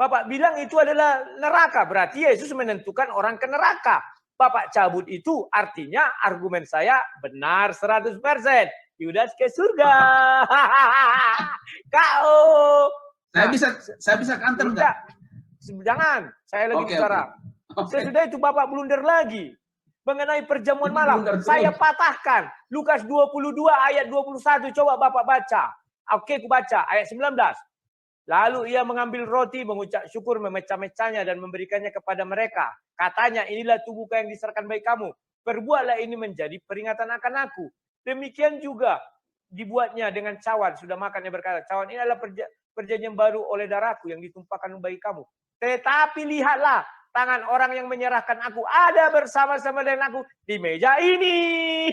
Bapak bilang itu adalah neraka, berarti Yesus menentukan orang ke neraka. Bapak cabut itu artinya argumen saya benar 100%. Yudas ke surga. Kau. Saya bisa kantor enggak? Jangan, saya lagi bicara. Sesudah itu Bapak blunder lagi. Mengenai perjamuan malam, saya patahkan. Lukas 22 ayat 21, coba Bapak baca. Oke, aku baca ayat 19. Lalu ia mengambil roti, mengucap syukur, memecah-mecahnya dan memberikannya kepada mereka. Katanya, inilah tubuhku yang diserahkan bagi kamu. Perbuatlah ini menjadi peringatan akan aku. Demikian juga dibuatnya dengan cawan. Sudah makannya berkata, cawan ini adalah perjanjian baru oleh darahku yang ditumpahkan bagi kamu. Tetapi lihatlah, tangan orang yang menyerahkan aku ada bersama-sama dengan aku di meja ini.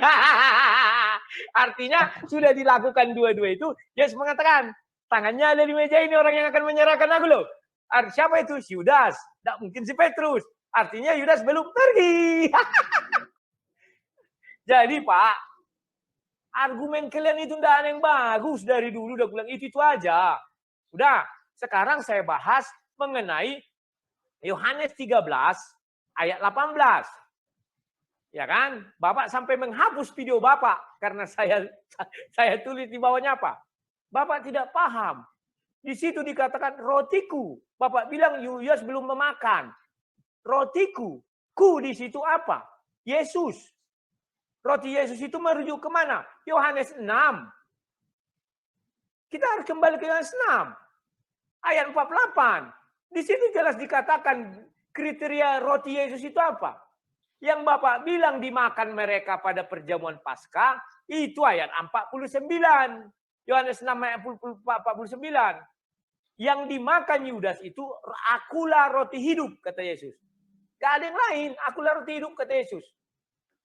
Artinya sudah dilakukan dua-dua itu. Yesus mengatakan, tangannya ada di meja ini orang yang akan menyerahkan aku loh. Siapa itu? Si Yudas. Tidak mungkin si Petrus. Artinya Yudas belum pergi. Jadi Pak, argumen kalian itu tidak ada yang bagus dari dulu. Udah bilang itu aja. Udah, sekarang saya bahas mengenai Yohanes 13 ayat 18. Ya kan? Bapak sampai menghapus video Bapak karena saya tulis di bawahnya apa? Bapak tidak paham. Di situ dikatakan rotiku. Bapak bilang Yudas belum memakan. Rotiku. Ku di situ apa? Yesus. Roti Yesus itu merujuk kemana? Yohanes 6. Kita harus kembali ke Yohanes 6. Ayat 48. Di situ jelas dikatakan kriteria roti Yesus itu apa? Yang Bapak bilang dimakan mereka pada perjamuan Paskah, itu ayat 49. Yohanes 6 ayat 49. Yang dimakan Yudas itu, akulah roti hidup, kata Yesus. Gak ada yang lain, akulah roti hidup, kata Yesus.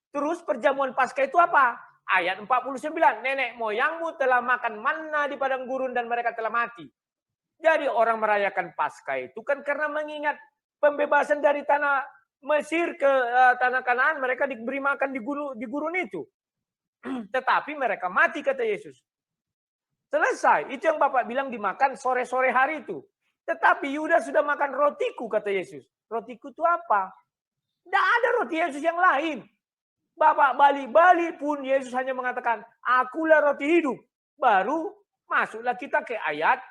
Terus perjamuan Paskah itu apa? Ayat 49, nenek moyangmu telah makan manna di padang gurun dan mereka telah mati. Jadi orang merayakan Paskah itu kan karena mengingat pembebasan dari tanah Mesir ke tanah Kanaan, mereka diberi makan di gurun itu. Tetapi mereka mati, kata Yesus. Selesai. Itu yang Bapak bilang dimakan sore-sore hari itu. Tetapi Yudas sudah makan rotiku, kata Yesus. Rotiku itu apa? Tidak ada roti Yesus yang lain. Bapak balik-balik pun Yesus hanya mengatakan, akulah roti hidup. Baru masuklah kita ke ayat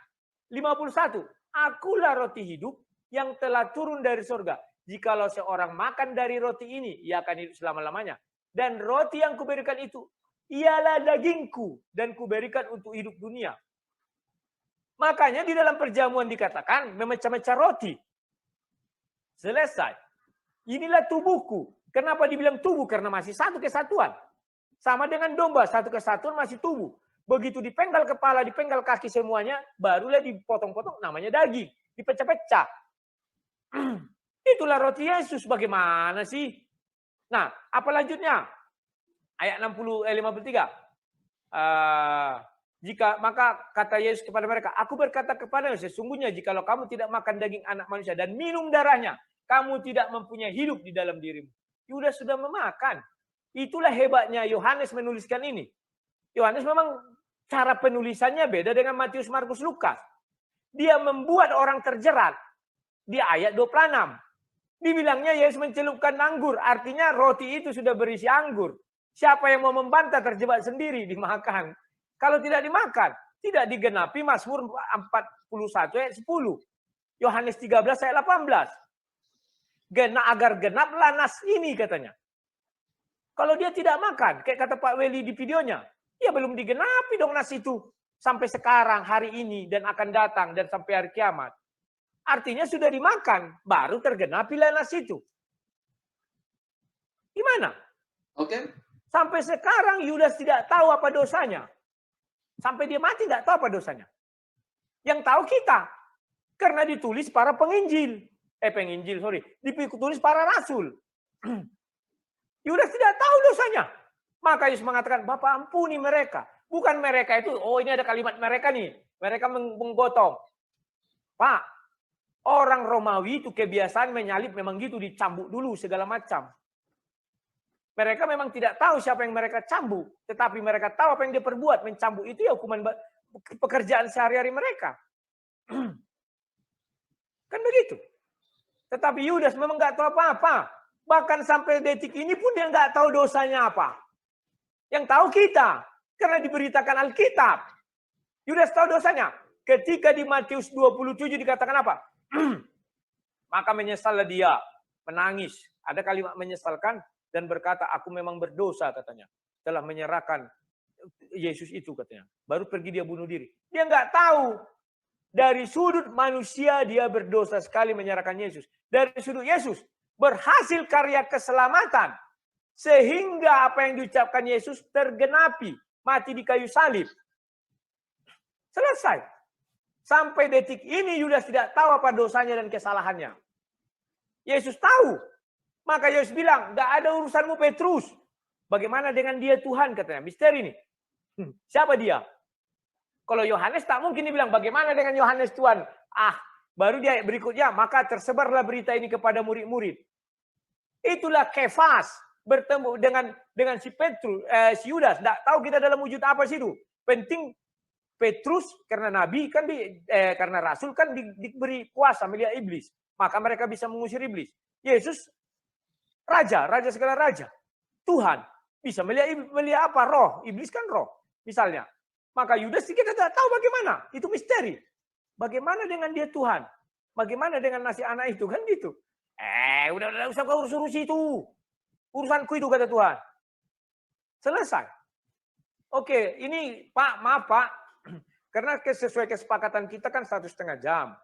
51. Akulah roti hidup yang telah turun dari surga. Jikalau seorang makan dari roti ini, ia akan hidup selama-lamanya. Dan roti yang kuberikan itu ialah dagingku dan kuberikan untuk hidup dunia. Makanya di dalam perjamuan dikatakan memecah-mecah roti. Selesai. Inilah tubuhku. Kenapa dibilang tubuh? Karena masih satu kesatuan. Sama dengan domba, satu kesatuan masih tubuh. Begitu dipenggal kepala, dipenggal kaki semuanya, barulah dipotong-potong namanya daging. Dipecah-pecah. Itulah roti Yesus. Bagaimana sih? Nah, apa lanjutnya? Ayat 53. Maka kata Yesus kepada mereka, aku berkata kepada sesungguhnya jikalau kamu tidak makan daging anak manusia dan minum darahnya, kamu tidak mempunyai hidup di dalam dirimu. Yudas sudah memakan. Itulah hebatnya Yohanes menuliskan ini. Yohanes memang cara penulisannya beda dengan Matius, Markus, Lukas. Dia membuat orang terjerat di ayat 26. Dibilangnya Yesus mencelupkan anggur, artinya roti itu sudah berisi anggur. Siapa yang mau membantah terjebak sendiri dimakan. Kalau tidak dimakan, tidak digenapi Mazmur 41 ayat 10. Yohanes 13 ayat 18. Agar genaplah nas ini katanya. Kalau dia tidak makan, kayak kata Pak Weli di videonya, ya belum digenapi dong nas itu. Sampai sekarang, hari ini, dan akan datang, dan sampai hari kiamat. Artinya sudah dimakan, baru tergenapilah nas itu. Gimana? Oke. Sampai sekarang Yudas tidak tahu apa dosanya. Sampai dia mati tidak tahu apa dosanya. Yang tahu kita. Karena ditulis para penginjil. Ditulis para rasul. Yudas tidak tahu dosanya. Maka Yesus mengatakan, Bapak ampuni mereka. Bukan mereka itu, oh ini ada kalimat mereka nih. Mereka menggotong. Pak, orang Romawi itu kebiasaan menyalib memang gitu. Dicambuk dulu segala macam. Mereka memang tidak tahu siapa yang mereka cambuk. Tetapi mereka tahu apa yang dia perbuat. Mencambuk itu ya hukuman pekerjaan sehari-hari mereka. Kan begitu. Tetapi Yudas memang nggak tahu apa-apa. Bahkan sampai detik ini pun dia nggak tahu dosanya apa. Yang tahu kita. Karena diberitakan Alkitab. Yudas tahu dosanya. Ketika di Matius 27 dikatakan apa? Maka menyesallah dia. Menangis. Ada kalimat menyesalkan. Dan berkata, aku memang berdosa katanya. Telah menyerahkan Yesus itu katanya. Baru pergi dia bunuh diri. Dia nggak tahu. Dari sudut manusia dia berdosa sekali menyerahkan Yesus. Dari sudut Yesus berhasil karya keselamatan. Sehingga apa yang diucapkan Yesus tergenapi. Mati di kayu salib. Selesai. Sampai detik ini Yudas tidak tahu apa dosanya dan kesalahannya. Yesus tahu. Maka Yesus bilang, nggak ada urusanmu Petrus. Bagaimana dengan dia Tuhan katanya. Misteri ini. Siapa dia? Kalau Yohanes tak mungkin dibilang bagaimana dengan Yohanes Tuhan. Baru dia berikutnya. Maka tersebarlah berita ini kepada murid-murid. Itulah Kefas. Bertemu dengan si Petrus, si Yudas. Nggak tahu kita dalam wujud apa sih itu. Penting Petrus karena nabi kan karena rasul kan diberi kuasa melihat iblis. Maka mereka bisa mengusir iblis. Yesus raja segala raja. Tuhan bisa melihat apa? Roh. Iblis kan roh. Misalnya. Maka Yudas kita tidak tahu bagaimana. Itu misteri. Bagaimana dengan dia Tuhan? Bagaimana dengan nasi anak itu? Kan gitu. Udah usah kau urus itu. Urusanku itu kata Tuhan. Selesai. Oke, ini Pak, maaf Pak. Karena sesuai kesepakatan kita kan 1,5 jam.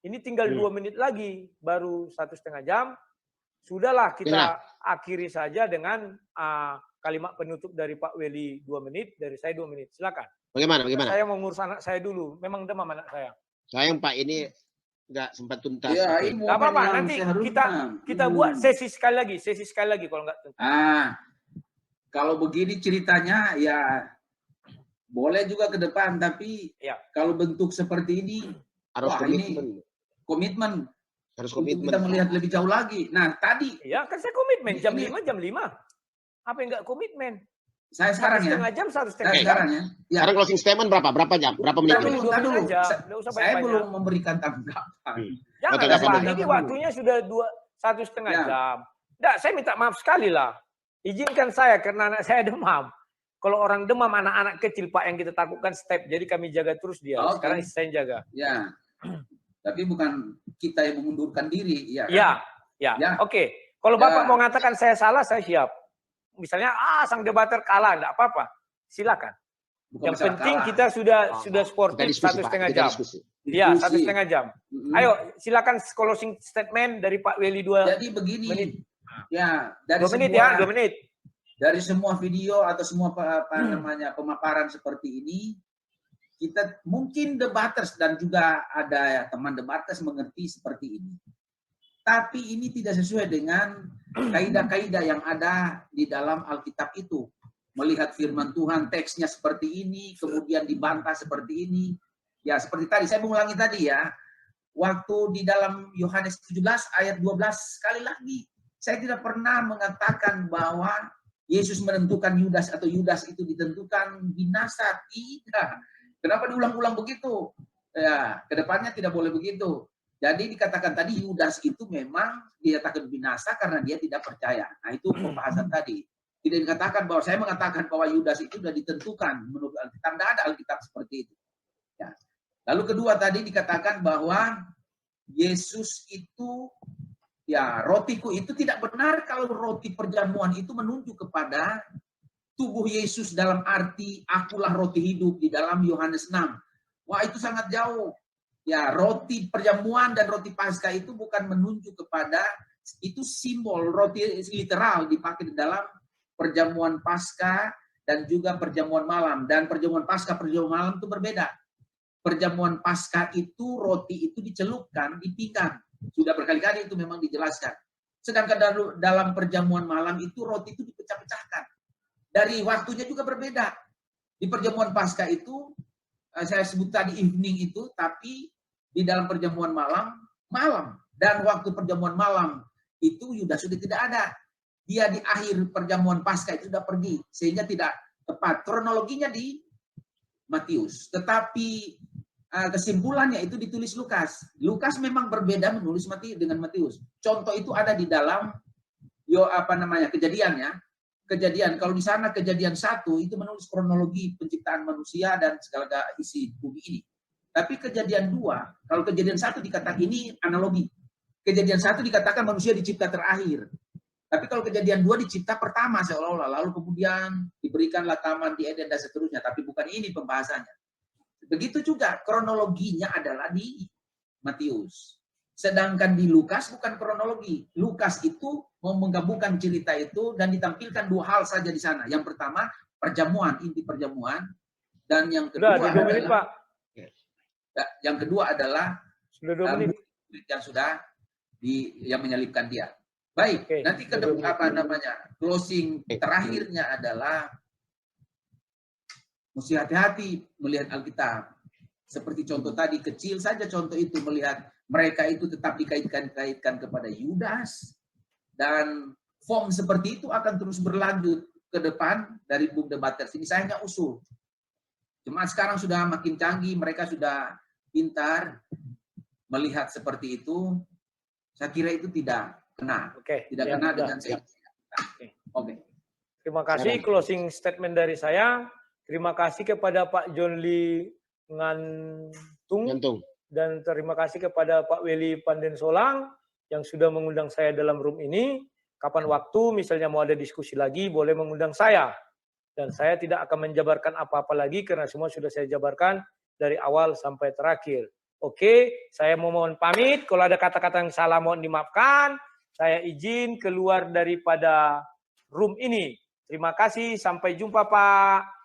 Ini tinggal 2 menit lagi. Baru 1,5 jam. Sudahlah kita akhiri saja dengan kalimat penutup dari Pak Weli 2 menit. Dari saya 2 menit. Silakan. Bagaimana? Saya mau ngurus anak saya dulu. Memang demam anak saya. Sayang Pak, ini nggak sempat tuntas. Ya, Oke. Nggak apa-apa. Nanti kita buat sesi sekali lagi kalau nggak tuntas. Kalau begini ceritanya ya boleh juga ke depan, tapi kalau bentuk seperti ini Harus komitmen. Harus Untuk komitmen. kita melihat lebih jauh lagi. Nah, tadi Ya kan saya komitmen jam 5. Apa yang nggak komitmen? saya sekarang ya. 1,5 jam, 1,5 Saya jam. sekarang ya. Sekarang closing statement berapa? Berapa jam? Berapa menit? Ntar dulu. Nggak usah Saya banyak-banyak. belum memberikan tanggapan. Jangan Oke, lah, oke, Pak. oke. Ini waktunya sudah 1,5 Ya. jam. Nggak, saya minta maaf sekali lah. Izinkan saya karena anak saya demam. Kalau orang demam, anak-anak kecil Pak yang kita takutkan step. Jadi kami jaga terus dia. Oke. Sekarang saya jaga. Ya. Tapi bukan kita yang mengundurkan diri. Ya. Ya. Oke. Kalau Bapak mau mengatakan saya salah, saya siap. Misalnya, sang debater kalah, enggak apa-apa. Silakan. Bukan Yang penting kalah. kita sudah sportif 1,5 jam. Iya, 1,5 jam. Ayo, silakan closing statement dari Pak Weli 2 Jadi begini. menit. Ya, dari 2 menit semua, ya, 2 menit. Dari semua video atau semua pemaparan seperti ini, kita mungkin debaters dan juga ada teman debaters mengerti seperti ini. Tapi ini tidak sesuai dengan kaidah-kaidah yang ada di dalam Alkitab itu. Melihat firman Tuhan, teksnya seperti ini, kemudian dibantah seperti ini. Ya, seperti tadi, saya mengulangi tadi ya. Waktu di dalam Yohanes 17 ayat 12, sekali lagi. Saya tidak pernah mengatakan bahwa Yesus menentukan Yudas atau Yudas itu ditentukan binasa. Tidak. Kenapa diulang-ulang begitu? Ya, kedepannya tidak boleh begitu. Jadi dikatakan tadi Yudas itu memang dinyatakan binasa karena dia tidak percaya. Nah itu pembahasan tadi. Tidak dikatakan bahwa saya mengatakan bahwa Yudas itu sudah ditentukan menurut Alkitab. Tidak ada Alkitab seperti itu. Ya. Lalu kedua tadi dikatakan bahwa Yesus itu ya rotiku itu tidak benar kalau roti perjamuan itu menunjuk kepada tubuh Yesus dalam arti akulah roti hidup di dalam Yohanes 6. Wah itu sangat jauh. Ya, roti perjamuan dan roti Paskah itu bukan menunjuk kepada, itu simbol roti literal dipakai di dalam perjamuan Paskah dan juga perjamuan malam. Dan perjamuan Paskah, perjamuan malam itu berbeda. Perjamuan Paskah itu roti itu dicelupkan di pinggang. Sudah berkali-kali itu memang dijelaskan. Sedangkan dalam perjamuan malam itu roti itu dipecah-pecahkan. Dari waktunya juga berbeda. Di perjamuan Paskah itu, saya sebut tadi evening itu, tapi di dalam perjamuan malam. Dan waktu perjamuan malam itu Yudas sudah tidak ada. Dia di akhir perjamuan Paskah itu sudah pergi. Sehingga tidak tepat. Kronologinya di Matius. Tetapi kesimpulannya itu ditulis Lukas. Lukas memang berbeda menulis dengan Matius. Contoh itu ada di dalam Kejadian ya. Kejadian, kalau di sana Kejadian 1 itu menulis kronologi penciptaan manusia dan segala isi bumi ini. Tapi Kejadian 2, kalau Kejadian 1 dikatakan ini analogi. Kejadian 1 dikatakan manusia dicipta terakhir. Tapi kalau Kejadian 2 dicipta pertama seolah-olah, lalu kemudian diberikanlah taman di Eden dan seterusnya. Tapi bukan ini pembahasannya. Begitu juga kronologinya adalah di Matius. Sedangkan di Lukas bukan kronologi. Lukas itu mau menggabungkan cerita itu dan ditampilkan dua hal saja di sana. Yang pertama, perjamuan, inti perjamuan. Dan yang kedua Sudah, 2 menit, Pak. Yang kedua adalah Sudah 2 menit. yang sudah yang menyalibkan dia. Baik, Oke, nanti ke closing terakhirnya adalah mesti hati-hati melihat Alkitab. Seperti contoh tadi, kecil saja contoh itu, melihat mereka itu tetap dikaitkan kepada Yudas, dan form seperti itu akan terus berlanjut ke depan dari Book Debaters ini. Saya hanya usul. Jemaat sekarang sudah makin canggih, mereka sudah pintar melihat seperti itu. Saya kira itu tidak kena. Tidak kena dengan saya. Oke. Terima kasih closing statement dari saya. Terima kasih kepada Pak John Lee Ngantung. Dan terima kasih kepada Pak Weli Pandensolang yang sudah mengundang saya dalam room ini. Kapan waktu misalnya mau ada diskusi lagi, boleh mengundang saya. Dan saya tidak akan menjabarkan apa-apa lagi karena semua sudah saya jabarkan dari awal sampai terakhir. Oke, saya mohon pamit. Kalau ada kata-kata yang salah mohon dimaafkan. Saya izin keluar daripada room ini. Terima kasih, sampai jumpa Pak.